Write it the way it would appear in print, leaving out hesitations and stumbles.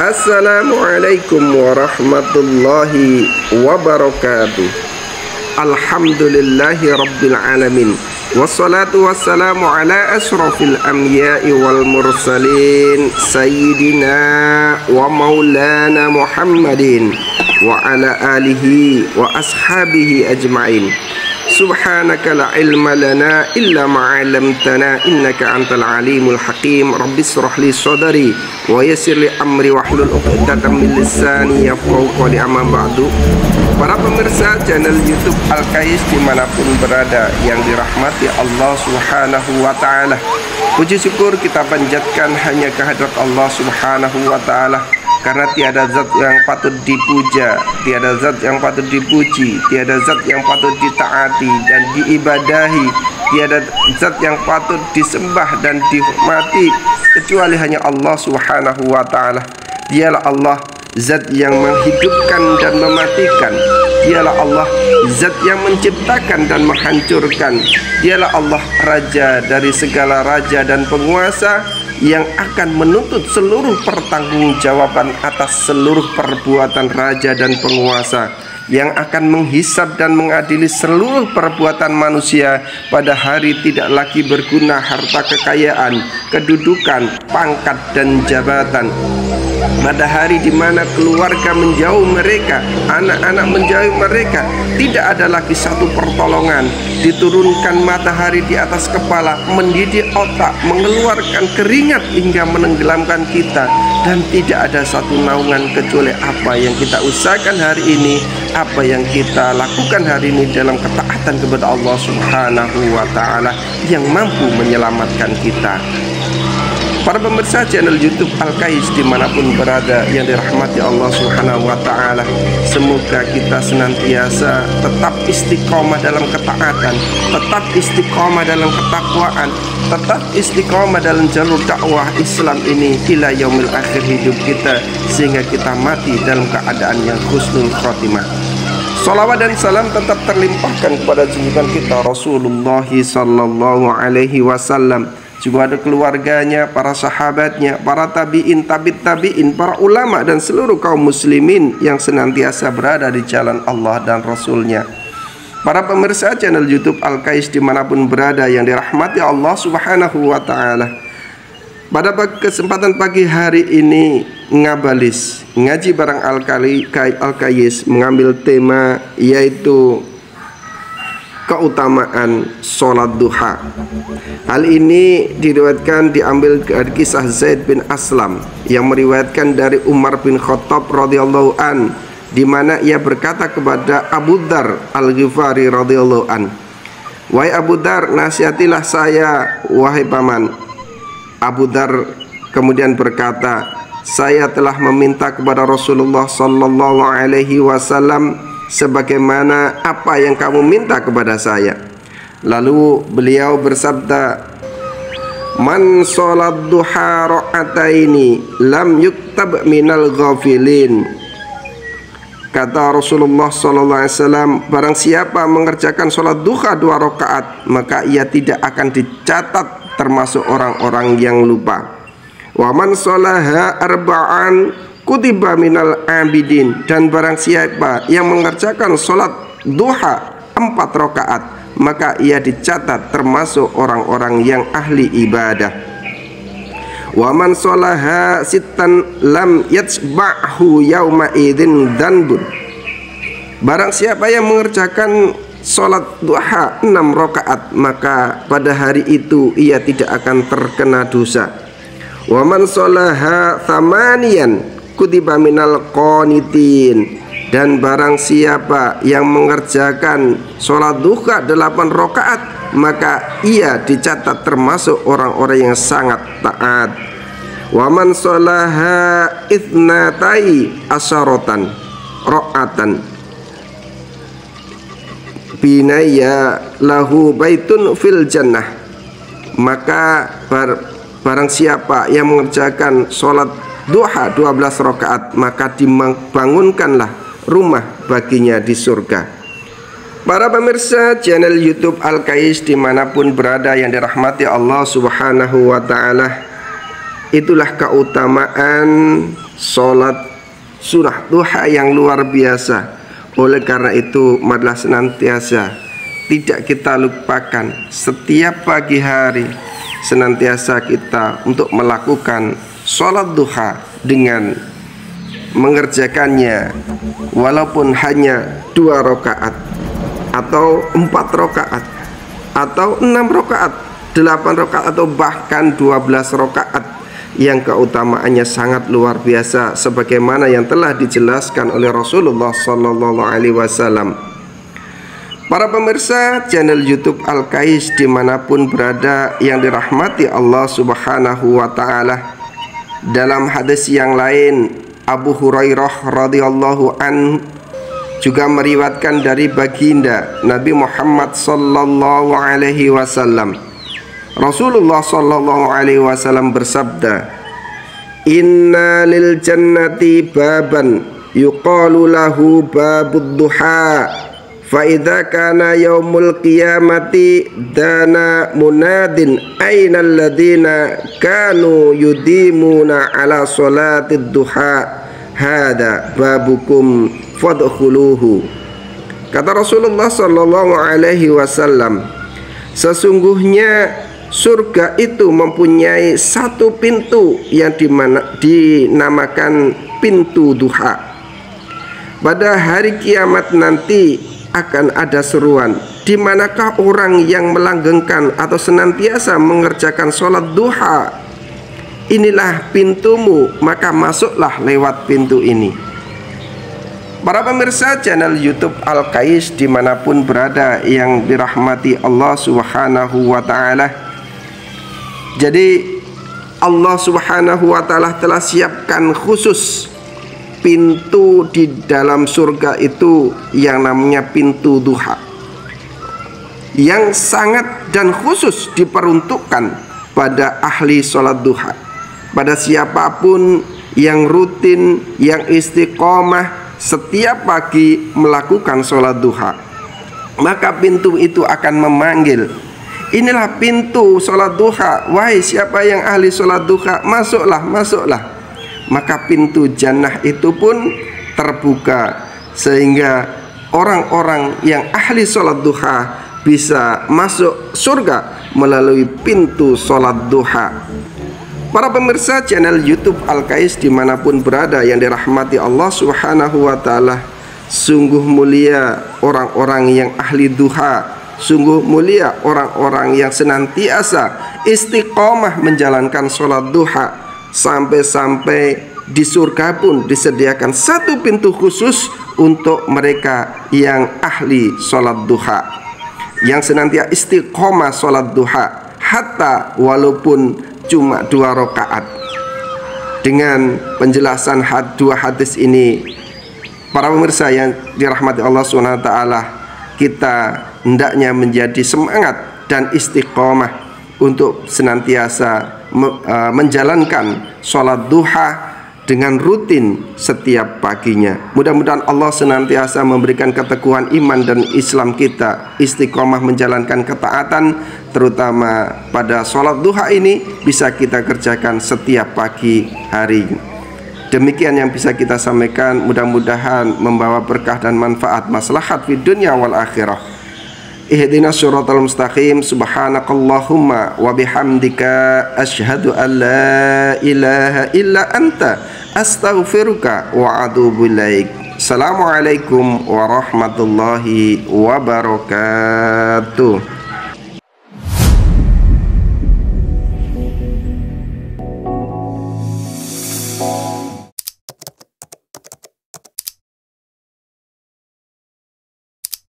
Assalamualaikum warahmatullahi wabarakatuh. Alhamdulillahi rabbil alamin. Wassalatu wassalamu ala asrafil anbiya'i wal mursalin Sayyidina wa maulana Muhammadin wa ala alihi wa ashabihi ajma'in. Subhanaka la ilma lana illa ma'alamtana innaka antal alimul hakim. Rabbi shrah li sadri wa yassir li amri wahlul 'uqdatam min lisani yafqahu qawli. Amma ba'du. Para pemirsa channel YouTube Al-Kais dimanapun berada yang dirahmati Allah Subhanahu wa ta'ala, puji syukur kita panjatkan hanya kehadrat Allah Subhanahu wa ta'ala, karena tiada zat yang patut dipuja, tiada zat yang patut dipuji, tiada zat yang patut ditaati dan diibadahi, tiada zat yang patut disembah dan dihormati kecuali hanya Allah Subhanahu wa ta'ala. Dialah Allah, zat yang menghidupkan dan mematikan. Dialah Allah, zat yang menciptakan dan menghancurkan. Dialah Allah, raja dari segala raja dan penguasa, yang akan menuntut seluruh pertanggungjawaban atas seluruh perbuatan raja dan penguasa, yang akan menghisab dan mengadili seluruh perbuatan manusia. Pada hari tidak lagi berguna harta kekayaan, kedudukan, pangkat dan jabatan. Pada hari di mana keluarga menjauh mereka, anak-anak menjauh mereka, tidak ada lagi satu pertolongan. Diturunkan matahari di atas kepala, mendidik otak, mengeluarkan keringat hingga menenggelamkan kita, dan tidak ada satu naungan kecuali apa yang kita usahakan hari ini, apa yang kita lakukan hari ini dalam ketaatan kepada Allah Subhanahu wa ta'ala yang mampu menyelamatkan kita. Para pemirsa channel YouTube Al-Kais dimanapun berada yang dirahmati Allah Subhanahu wa ta'ala, semoga kita senantiasa tetap istiqomah dalam ketaatan, tetap istiqomah dalam ketakwaan, tetap istiqomah dalam jalur dakwah Islam ini ila yaumil akhir hidup kita, sehingga kita mati dalam keadaan yang husnul khotimah. Salawat dan salam tetap terlimpahkan kepada junjungan kita Rasulullah sallallahu alaihi wasallam, juga ada keluarganya, para sahabatnya, para tabi'in, tabi'in, para ulama dan seluruh kaum muslimin yang senantiasa berada di jalan Allah dan Rasulnya. Para pemirsa channel YouTube Al-Kais dimanapun berada yang dirahmati Allah Subhanahu wa ta'ala, pada kesempatan pagi hari ini Ngabalis ngaji barang Al-Kais mengambil tema yaitu keutamaan sholat duha. Hal ini diriwayatkan diambil dari kisah Zaid bin Aslam yang meriwayatkan dari Umar bin Khattab radhiyallahu an, di mana ia berkata kepada Abu Dar Al-Ghifari radhiyallahu an, "Wahai Abu Dar, nasihatilah saya wahai paman." Abu Dar kemudian berkata, "Saya telah meminta kepada Rasulullah sallallahu alaihi wasallam sebagaimana apa yang kamu minta kepada saya." Lalu beliau bersabda, "Man sholat duha ra'ataini lam yuktab minal ghafilin." Kata Rasulullah SAW, barang siapa mengerjakan sholat duha 2 rakaat, maka ia tidak akan dicatat termasuk orang-orang yang lupa. Wa man sholaha arba'an kutiba minal abidin, dan barang siapa yang mengerjakan sholat duha 4 rakaat, maka ia dicatat termasuk orang-orang yang ahli ibadah. Wa man sholaha sittan lam yatsba'hu yauma idzin dzanbun, barang siapa yang mengerjakan sholat duha 6 rakaat, maka pada hari itu ia tidak akan terkena dosa. Wa man sholaha thamaniyan kutiba minal qanitin, dan barang siapa yang mengerjakan sholat duha 8 rakaat, maka ia dicatat termasuk orang-orang yang sangat taat. Wa man sholaha itsnatai asyaratan ra'atan binaya lahu baitun fil jannah, maka barang siapa yang mengerjakan sholat duha 12 rakaat, maka dibangunkanlah rumah baginya di surga. Para pemirsa channel YouTube Al-Kais dimanapun berada yang dirahmati Allah Subhanahu wa ta'ala, Itulah keutamaan sholat sunnah duha yang luar biasa. Oleh karena itu, marilah senantiasa tidak kita lupakan setiap pagi hari, senantiasa kita untuk melakukan sholat duha dengan mengerjakannya walaupun hanya 2 rakaat atau 4 rakaat atau 6 rakaat, 8 rakaat atau bahkan 12 rakaat yang keutamaannya sangat luar biasa sebagaimana yang telah dijelaskan oleh Rasulullah sallallahu alaihi wasallam. Para pemirsa channel YouTube Al-Kais dimanapun berada yang dirahmati Allah subhanahu wa ta'ala, dalam hadis yang lain Abu Hurairah radhiyallahu an juga meriwayatkan dari baginda Nabi Muhammad sallallahu alaihi wasallam. Rasulullah sallallahu alaihi wasallam bersabda, "Inna lil jannati baban yuqalu lahu babud duha, fa idza kana yaumul qiyamati dana munadin aina alladziina kanu yudimuna ala salatid duha, hada babukum fadkhuluhu." Kata Rasulullah sallallahu alaihi wasallam, sesungguhnya surga itu mempunyai satu pintu yang dinamakan pintu duha. Pada hari kiamat nanti akan ada seruan, di manakah orang yang melanggengkan atau senantiasa mengerjakan sholat duha? Inilah pintumu, maka masuklah lewat pintu ini. Para pemirsa channel YouTube Al-Kais dimanapun berada yang dirahmati Allah subhanahu wa ta'ala, jadi Allah subhanahu wa ta'ala telah siapkan khusus pintu di dalam surga itu yang namanya pintu duha, yang sangat dan khusus diperuntukkan pada ahli sholat duha, pada siapapun yang rutin, yang istiqomah setiap pagi melakukan sholat duha, maka pintu itu akan memanggil, "Inilah pintu sholat duha, wahai siapa yang ahli sholat duha, masuklah, masuklah." Maka pintu jannah itu pun terbuka sehingga orang-orang yang ahli sholat duha bisa masuk surga melalui pintu sholat duha. Para pemirsa channel YouTube Al-Kais dimanapun berada yang dirahmati Allah subhanahu wa ta'ala, sungguh mulia orang-orang yang ahli duha, sungguh mulia orang-orang yang senantiasa istiqomah menjalankan sholat duha, sampai-sampai di surga pun disediakan satu pintu khusus untuk mereka yang ahli sholat duha, yang senantiasa istiqomah sholat duha, hatta walaupun cuma 2 rakaat. Dengan penjelasan dua hadis ini, para pemirsa yang dirahmati Allah SWT, kita hendaknya menjadi semangat dan istiqomah untuk senantiasa menjalankan sholat duha dengan rutin setiap paginya. Mudah-mudahan Allah senantiasa memberikan keteguhan iman dan Islam kita, istiqomah menjalankan ketaatan, terutama pada sholat duha ini bisa kita kerjakan setiap pagi hari. Demikian yang bisa kita sampaikan, mudah-mudahan membawa berkah dan manfaat maslahat di dunia wal akhirah. Ihdinas siratal mustaqim. Subhanakallahumma wa bihamdika asyhadu an la ilaha illa anta astaghfiruka wa atubu ilaik. Assalamualaikum warahmatullahi wabarakatuh.